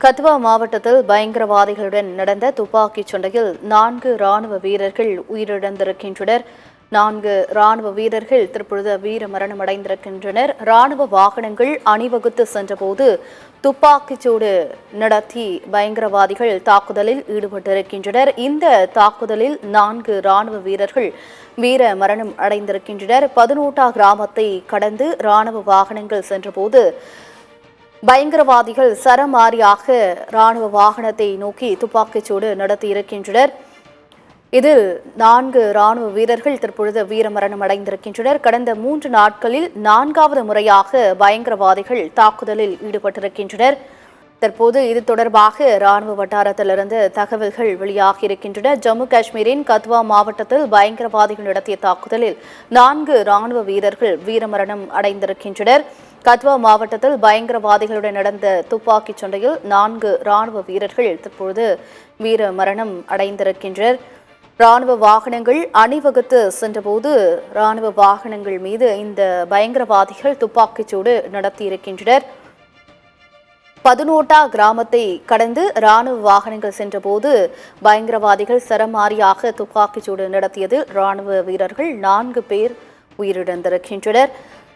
கத்வா மாவட்டத்தில் பயங்கரவாதிகளுடன் நடந்த துப்பாக்கிச் சண்டையில் 4 ராணுவ வீரர்கள் உயிரிழந்திருக்கின்றனர். 4 ராணுவ வீரர்கள் தற்பொழுது வீரமரணம் அடைந்திருக்கின்றனர். ராணுவ வாகனங்கள் அணிவகுத்து சென்றபோது துப்பாக்கிச்சூடு நடத்தி பயங்கரவாதிகள் தாக்குதலில் ஈடுபட்டிருக்கின்றனர். இந்த தாக்குதலில் 4 ராணுவ வீரர்கள் வீர மரணம் அடைந்திருக்கின்றனர். 18 கிராமத்தை கடந்து ராணுவ வாகனங்கள் சென்றபோது பயங்கரவாதிகள் சரமாரியாக ராணுவ வாகனத்தை நோக்கி துப்பாக்கிச்சூடு நடத்தியிருக்கின்றனர். இதில் 4 ராணுவ வீரர்கள் தற்பொழுது வீரமரணம் அடைந்திருக்கின்றனர். கடந்த 3 நாட்களில் 4வது முறையாக பயங்கரவாதிகள் தாக்குதலில் ஈடுபட்டிருக்கின்றனர். தற்போது இது தொடர்பாக ராணுவ வட்டாரத்திலிருந்து தகவல்கள் வெளியாகியிருக்கின்றன. ஜம்மு காஷ்மீரின் கத்வா மாவட்டத்தில் பயங்கரவாதிகள் நடத்திய தாக்குதலில் 4 ராணுவ வீரர்கள் வீரமரணம் அடைந்திருக்கின்றனர். கத்வா மாவட்டத்தில் பயங்கரவாதிகளுடன் நடந்த துப்பாக்கிச் சண்டையில் 4 ராணுவ வீரர்கள் தற்போது வீர மரணம் அடைந்திருக்கின்றனர். ராணுவ வாகனங்கள் அணிவகுத்து சென்றபோது ராணுவ வாகனங்கள் மீது இந்த பயங்கரவாதிகள் துப்பாக்கிச்சூடு நடத்தியிருக்கின்றனர். 18 கிராமத்தை கடந்து ராணுவ வாகனங்கள் சென்றபோது பயங்கரவாதிகள் சரமாரியாக துப்பாக்கிச்சூடு நடத்தியது ராணுவ வீரர்கள் 4 பேர் உயிரிழந்திருக்கின்றனர்.